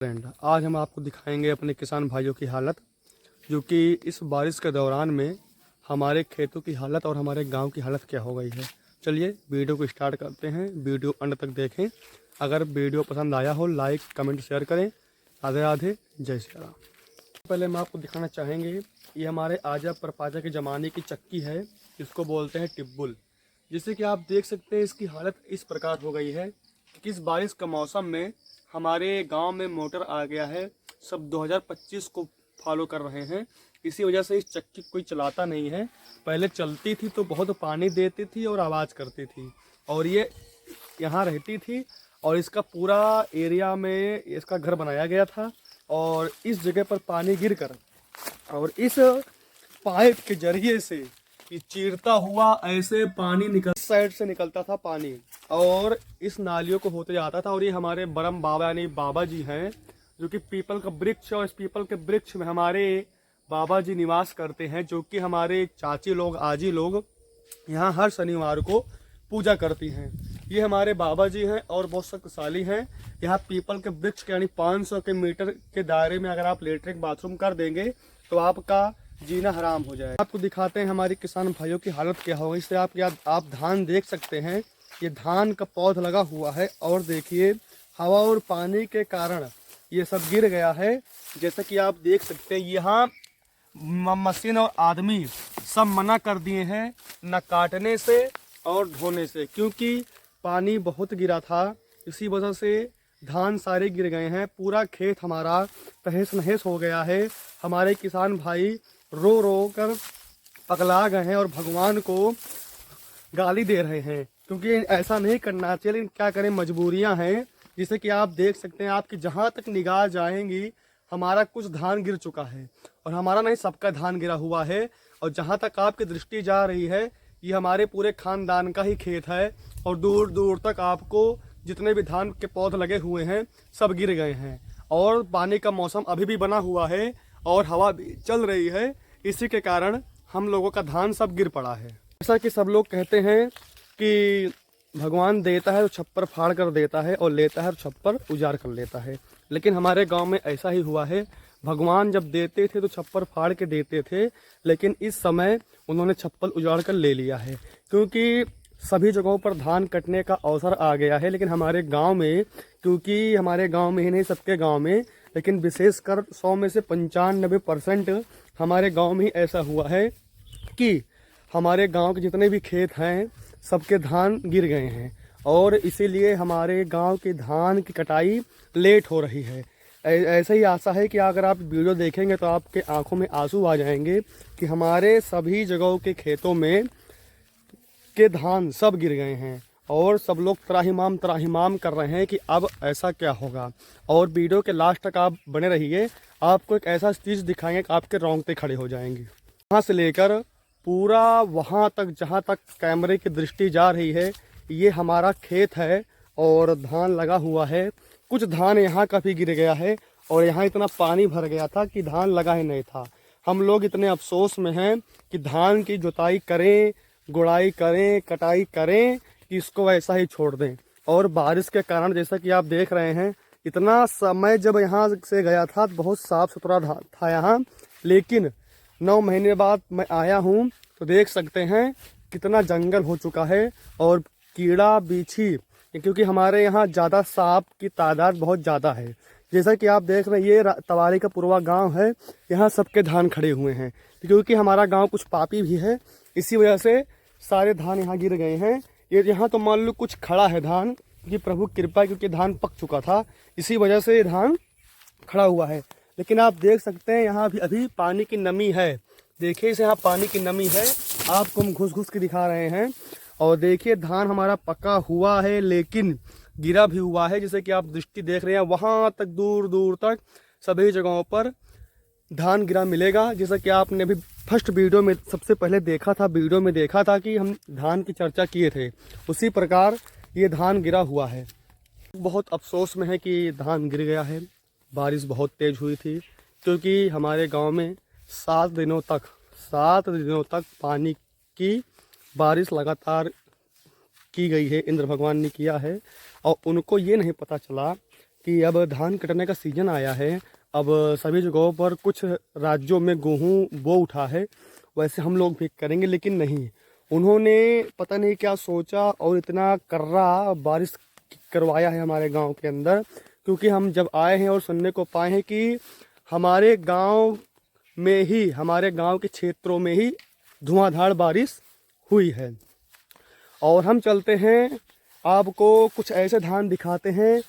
Friend, आज हम आपको दिखाएंगे अपने किसान भाइयों की हालत, जो कि इस बारिश के दौरान में हमारे खेतों की हालत और हमारे गांव की हालत क्या हो गई है। चलिए वीडियो को स्टार्ट करते हैं। वीडियो अंत तक देखें। अगर वीडियो पसंद आया हो लाइक कमेंट शेयर करें। राधे राधे, जय श्री राम। पहले हम आपको दिखाना चाहेंगे, ये हमारे आजा परपाजा के ज़माने की चक्की है। इसको बोलते हैं टिब्बुल। जैसे कि आप देख सकते हैं इसकी हालत इस प्रकार हो गई है कि इस बारिश का मौसम में हमारे गांव में मोटर आ गया है। सब 2025 को फॉलो कर रहे हैं। इसी वजह से इस चक्की कोई चलाता नहीं है। पहले चलती थी तो बहुत पानी देती थी और आवाज़ करती थी, और ये यहाँ रहती थी। और इसका पूरा एरिया में इसका घर बनाया गया था, और इस जगह पर पानी गिरकर और इस पाइप के जरिए से ये चीरता हुआ ऐसे पानी निकल साइड से निकलता था पानी, और इस नालियों को होते जाता था। और ये हमारे बरम बाबा यानी बाबा जी हैं, जो कि पीपल का वृक्ष, और इस पीपल के वृक्ष में हमारे बाबा जी निवास करते हैं, जो कि हमारे चाची लोग आजी लोग यहाँ हर शनिवार को पूजा करती हैं। ये हमारे बाबा जी हैं और बहुत शक्तिशाली हैं। यहाँ पीपल के वृक्ष के यानी 500 के मीटर के दायरे में अगर आप लेटरिन बाथरूम कर देंगे तो आपका जीना हराम हो जाए। आपको दिखाते हैं हमारे किसान भाइयों की हालत क्या होगी। इससे आप धान देख सकते हैं। ये धान का पौध लगा हुआ है, और देखिए हवा और पानी के कारण ये सब गिर गया है। जैसा कि आप देख सकते हैं, यहाँ मशीन और आदमी सब मना कर दिए हैं न काटने से और ढोने से, क्योंकि पानी बहुत गिरा था। इसी वजह से धान सारे गिर गए हैं। पूरा खेत हमारा तहस नहस हो गया है। हमारे किसान भाई रो रो कर पगला गए हैं और भगवान को गाली दे रहे हैं, क्योंकि ऐसा नहीं करना चाहिए, लेकिन क्या करें, मजबूरियां हैं। जैसे कि आप देख सकते हैं, आपकी जहां तक निगाह जाएंगी हमारा कुछ धान गिर चुका है, और हमारा नहीं सबका धान गिरा हुआ है। और जहां तक आपकी दृष्टि जा रही है ये हमारे पूरे खानदान का ही खेत है, और दूर दूर तक आपको जितने भी धान के पौध लगे हुए हैं सब गिर गए हैं। और पानी का मौसम अभी भी बना हुआ है और हवा भी चल रही है। इसी के कारण हम लोगों का धान सब गिर पड़ा है। जैसा कि सब लोग कहते हैं कि भगवान देता है तो छप्पर फाड़ कर देता है, और लेता है तो छप्पर उजाड़ कर लेता है। लेकिन हमारे गांव में ऐसा ही हुआ है। भगवान जब देते थे तो छप्पर फाड़ के देते थे, लेकिन इस समय उन्होंने छप्पर उजाड़ कर ले लिया है, क्योंकि सभी जगहों पर धान कटने का अवसर आ गया है। लेकिन हमारे गांव में, क्योंकि हमारे गांव में ही नहीं सबके गांव में, लेकिन विशेषकर 100 में से 95% हमारे गांव में ही ऐसा हुआ है कि हमारे गांव के जितने भी खेत हैं सबके धान गिर गए हैं, और इसीलिए हमारे गांव के धान की कटाई लेट हो रही है। ऐसा ही आशा है कि अगर आप वीडियो देखेंगे तो आपके आंखों में आंसू आ जाएंगे कि हमारे सभी जगहों के खेतों में के धान सब गिर गए हैं, और सब लोग त्राहिमाम कर रहे हैं कि अब ऐसा क्या होगा। और वीडियो के लास्ट तक आप बने रहिए, आपको एक ऐसा चीज़ दिखाएंगे कि आपके रोंगटे खड़े हो जाएंगे। वहाँ से लेकर पूरा वहाँ तक जहाँ तक कैमरे की दृष्टि जा रही है ये हमारा खेत है, और धान लगा हुआ है। कुछ धान यहाँ का भी गिर गया है, और यहाँ इतना पानी भर गया था कि धान लगा ही नहीं था। हम लोग इतने अफसोस में हैं कि धान की जुताई करें, गुड़ाई करें, कटाई करें, कि इसको ऐसा ही छोड़ दें। और बारिश के कारण जैसा कि आप देख रहे हैं, इतना समय जब यहाँ से गया था बहुत साफ सुथरा था यहाँ, लेकिन 9 महीने बाद मैं आया हूँ तो देख सकते हैं कितना जंगल हो चुका है, और कीड़ा बीछी, क्योंकि हमारे यहाँ ज़्यादा सांप की तादाद बहुत ज़्यादा है। जैसा कि आप देख रहे हैं ये तवारी का पूर्वा गांव है। यहाँ सबके धान खड़े हुए हैं, क्योंकि हमारा गांव कुछ पापी भी है, इसी वजह से सारे धान यहाँ गिर गए हैं। ये यहाँ तो मान लो कुछ खड़ा है धान, कि प्रभु कृपा, क्योंकि धान पक चुका था, इसी वजह से ये धान खड़ा हुआ है। लेकिन आप देख सकते हैं यहाँ अभी पानी की नमी है। देखिए इसे यहाँ पानी की नमी है, आपको हम घुस घुस के दिखा रहे हैं। और देखिए धान हमारा पका हुआ है, लेकिन गिरा भी हुआ है। जैसे कि आप दृष्टि देख रहे हैं, वहाँ तक दूर दूर तक सभी जगहों पर धान गिरा मिलेगा। जैसा कि आपने अभी फर्स्ट वीडियो में सबसे पहले देखा था कि हम धान की चर्चा किए थे, उसी प्रकार ये धान गिरा हुआ है। बहुत अफसोस में है कि धान गिर गया है। बारिश बहुत तेज़ हुई थी, क्योंकि हमारे गांव में 7 दिनों तक पानी की बारिश लगातार की गई है, इंद्र भगवान ने किया है। और उनको ये नहीं पता चला कि अब धान कटने का सीजन आया है। अब सभी जगहों पर कुछ राज्यों में गेहूँ बो उठा है, वैसे हम लोग भी करेंगे, लेकिन नहीं, उन्होंने पता नहीं क्या सोचा और इतना कर्रा बारिश करवाया है हमारे गांव के अंदर। क्योंकि हम जब आए हैं और सुनने को पाए हैं कि हमारे गांव में ही, हमारे गांव के क्षेत्रों में ही धुआंधार बारिश हुई है। और हम चलते हैं, आपको कुछ ऐसे धान दिखाते हैं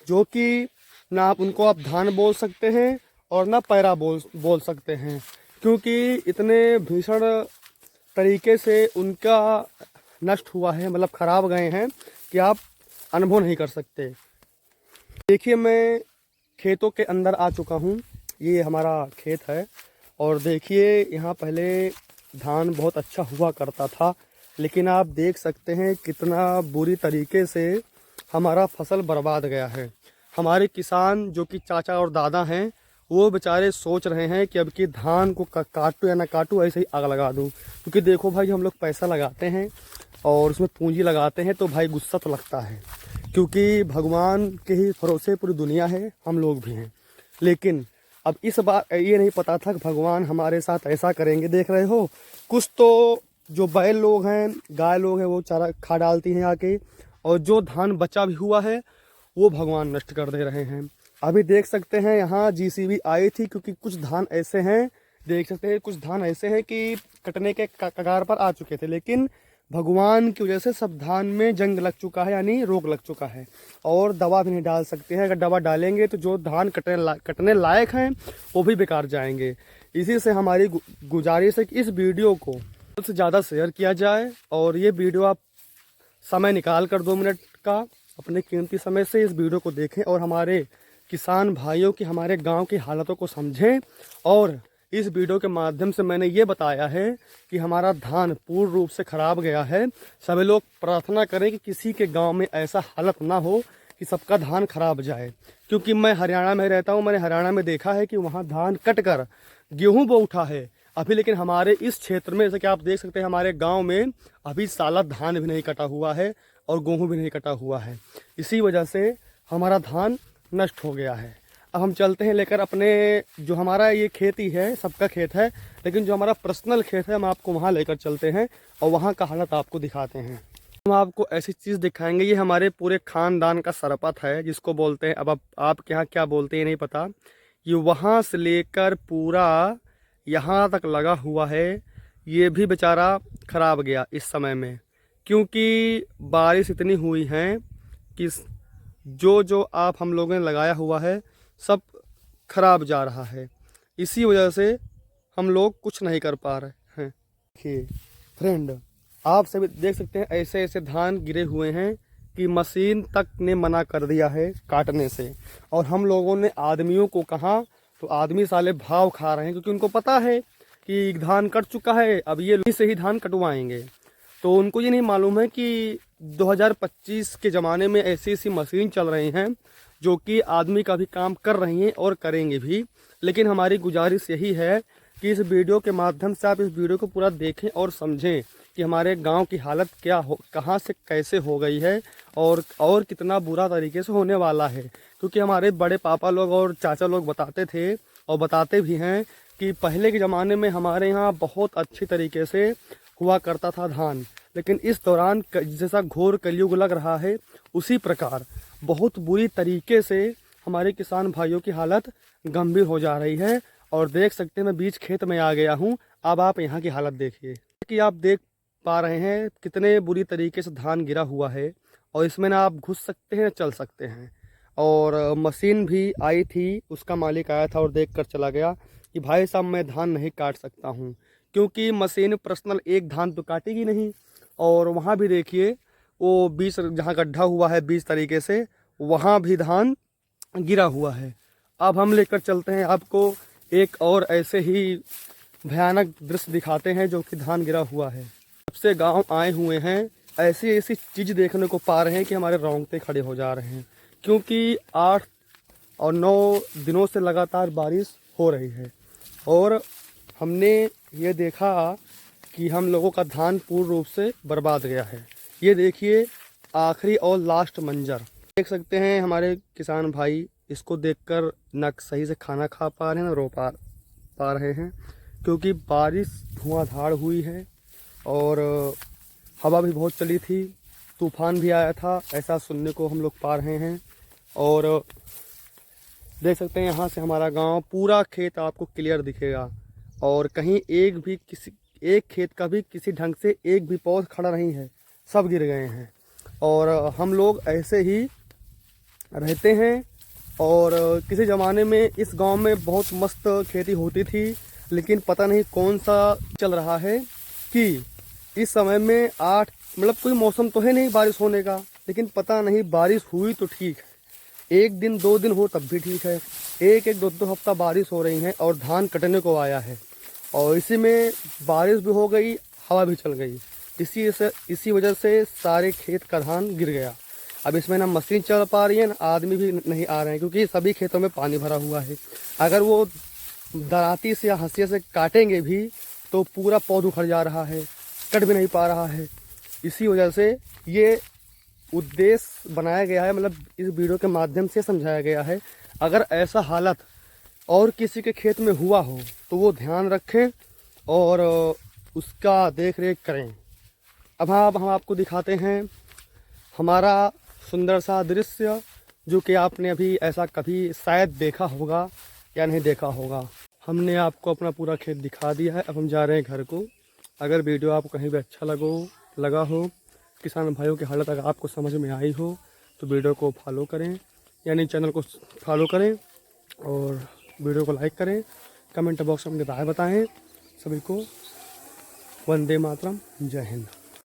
जो कि ना आप उनको आप धान बोल सकते हैं और ना पैरा बोल सकते हैं, क्योंकि इतने भीषण तरीके से उनका नष्ट हुआ है, मतलब खराब गए हैं कि आप अनुभव नहीं कर सकते। देखिए, मैं खेतों के अंदर आ चुका हूँ। ये हमारा खेत है और देखिए यहाँ पहले धान बहुत अच्छा हुआ करता था, लेकिन आप देख सकते हैं कितना बुरी तरीके से हमारा फसल बर्बाद गया है। हमारे किसान जो कि चाचा और दादा हैं, वो बेचारे सोच रहे हैं कि अब की धान को काटूँ या ना काटूँ, ऐसे ही आग लगा दूँ। क्योंकि देखो भाई, हम लोग पैसा लगाते हैं और उसमें पूंजी लगाते हैं तो भाई गुस्सा तो लगता है, क्योंकि भगवान के ही भरोसे पूरी दुनिया है, हम लोग भी हैं। लेकिन अब इस बार ये नहीं पता था कि भगवान हमारे साथ ऐसा करेंगे। देख रहे हो, कुछ तो जो बैल लोग हैं, गाय लोग हैं, वो चारा खा डालती हैं आके, और जो धान बचा भी हुआ है वो भगवान नष्ट कर दे रहे हैं। अभी देख सकते हैं यहाँ जीसीबी आई थी, क्योंकि कुछ धान ऐसे हैं, देख सकते हैं कुछ धान ऐसे हैं कि कटने के कगार पर आ चुके थे, लेकिन भगवान की वजह से सब धान में जंग लग चुका है, यानी रोग लग चुका है, और दवा भी नहीं डाल सकते हैं। अगर दवा डालेंगे तो जो धान कटने लायक हैं वो भी बेकार जाएंगे। इसी से हमारी गुजारिश है कि इस वीडियो को ज़्यादा से ज़्यादा शेयर किया जाए, और ये वीडियो आप समय निकाल कर 2 मिनट का अपने कीमती समय से इस वीडियो को देखें और हमारे किसान भाइयों की, हमारे गांव की हालतों को समझें। और इस वीडियो के माध्यम से मैंने ये बताया है कि हमारा धान पूर्ण रूप से खराब गया है। सभी लोग प्रार्थना करें कि किसी के गांव में ऐसा हालत ना हो कि सबका धान खराब जाए, क्योंकि मैं हरियाणा में रहता हूं। मैंने हरियाणा में देखा है कि वहां धान कट कर गेहूँ बो उठा है अभी, लेकिन हमारे इस क्षेत्र में, जैसे कि आप देख सकते हैं, हमारे गाँव में अभी साला धान भी नहीं कटा हुआ है और गेहूँ भी नहीं कटा हुआ है। इसी वजह से हमारा धान नष्ट हो गया है। अब हम चलते हैं लेकर अपने, जो हमारा ये खेती है, सबका खेत है, लेकिन जो हमारा पर्सनल खेत है, हम आपको वहाँ लेकर चलते हैं और वहाँ का हालत आपको दिखाते हैं। हम आपको ऐसी चीज़ दिखाएंगे, ये हमारे पूरे खानदान का सरपत है, जिसको बोलते हैं, अब आपके यहाँ क्या बोलते हैं नहीं पता। ये वहाँ से लेकर पूरा यहाँ तक लगा हुआ है, ये भी बेचारा खराब गया इस समय में, क्योंकि बारिश इतनी हुई है कि जो आप हम लोगों ने लगाया हुआ है सब खराब जा रहा है। इसी वजह से हम लोग कुछ नहीं कर पा रहे हैं। देखिए फ्रेंड, आप सभी देख सकते हैं ऐसे ऐसे धान गिरे हुए हैं कि मशीन तक ने मना कर दिया है काटने से, और हम लोगों ने आदमियों को कहा तो आदमी साले भाव खा रहे हैं, क्योंकि उनको पता है कि धान कट चुका है, अब ये से ही धान कटवाएंगे। तो उनको ये नहीं मालूम है कि 2025 के ज़माने में ऐसी ऐसी मशीन चल रही हैं जो कि आदमी का भी काम कर रही हैं और करेंगे भी। लेकिन हमारी गुजारिश यही है कि इस वीडियो के माध्यम से आप इस वीडियो को पूरा देखें और समझें कि हमारे गांव की हालत क्या हो, कहां से कैसे हो गई है, और कितना बुरा तरीके से होने वाला है। क्योंकि हमारे बड़े पापा लोग और चाचा लोग बताते थे और बताते भी हैं कि पहले के ज़माने में हमारे यहाँ बहुत अच्छी तरीके से हुआ करता था धान, लेकिन इस दौरान जैसा घोर कलयुग लग रहा है, उसी प्रकार बहुत बुरी तरीके से हमारे किसान भाइयों की हालत गंभीर हो जा रही है। और देख सकते हैं, मैं बीच खेत में आ गया हूं। अब आप यहां की हालत देखिए कि आप देख पा रहे हैं कितने बुरी तरीके से धान गिरा हुआ है, और इसमें ना आप घुस सकते हैं, चल सकते हैं। और मशीन भी आई थी, उसका मालिक आया था और देख कर चला गया कि भाई साहब मैं धान नहीं काट सकता हूँ, क्योंकि मशीन पर्सनल एक धान तो काटेगी नहीं। और वहाँ भी देखिए, वो बीच जहाँ गड्ढा हुआ है बीच तरीके से, वहाँ भी धान गिरा हुआ है। अब हम लेकर चलते हैं आपको एक और ऐसे ही भयानक दृश्य दिखाते हैं जो कि धान गिरा हुआ है। जब से गांव आए हुए हैं ऐसी ऐसी चीज़ देखने को पा रहे हैं कि हमारे रोंगटे खड़े हो जा रहे हैं, क्योंकि 8 और 9 दिनों से लगातार बारिश हो रही है। और हमने ये देखा कि हम लोगों का धान पूर्ण रूप से बर्बाद गया है। ये देखिए आखिरी और लास्ट मंजर, देख सकते हैं हमारे किसान भाई इसको देखकर ना सही से खाना खा पा रहे हैं ना रो पा रहे हैं, क्योंकि बारिश धुआंधार हुई है और हवा भी बहुत चली थी, तूफान भी आया था, ऐसा सुनने को हम लोग पा रहे हैं। और देख सकते हैं यहाँ से हमारा गांव पूरा खेत आपको क्लियर दिखेगा और कहीं एक खेत का भी किसी ढंग से एक भी पौध खड़ा नहीं है, सब गिर गए हैं। और हम लोग ऐसे ही रहते हैं। और किसी ज़माने में इस गांव में बहुत मस्त खेती होती थी, लेकिन पता नहीं कौन सा चल रहा है कि इस समय में मतलब कोई मौसम तो है नहीं बारिश होने का, लेकिन पता नहीं बारिश हुई तो ठीक है, एक दिन 2 दिन हो तब भी ठीक है, एक 2 हफ्ता बारिश हो रही है और धान कटने को आया है और इसी में बारिश भी हो गई, हवा भी चल गई, इसी वजह से सारे खेत का धान गिर गया। अब इसमें ना मशीन चल पा रही है ना आदमी भी नहीं आ रहे हैं, क्योंकि सभी खेतों में पानी भरा हुआ है। अगर वो दराती से या हंसिया से काटेंगे भी तो पूरा पौध उखड़ जा रहा है, कट भी नहीं पा रहा है। इसी वजह से ये उद्देश्य बनाया गया है, मतलब इस वीडियो के माध्यम से समझाया गया है। अगर ऐसा हालत और किसी के खेत में हुआ हो तो वो ध्यान रखें और उसका देख रेख करें। अब हम आपको दिखाते हैं हमारा सुंदर सा दृश्य, जो कि आपने अभी ऐसा कभी शायद देखा होगा या नहीं देखा होगा। हमने आपको अपना पूरा खेत दिखा दिया है, अब हम जा रहे हैं घर को। अगर वीडियो आपको कहीं भी अच्छा लगा हो, किसान भाइयों की हालत अगर आपको समझ में आई हो, तो वीडियो को फॉलो करें, यानी चैनल को फॉलो करें और वीडियो को लाइक करें, कमेंट बॉक्स में अपनी राय बताएं। सभी को वंदे मातरम, जय हिंद।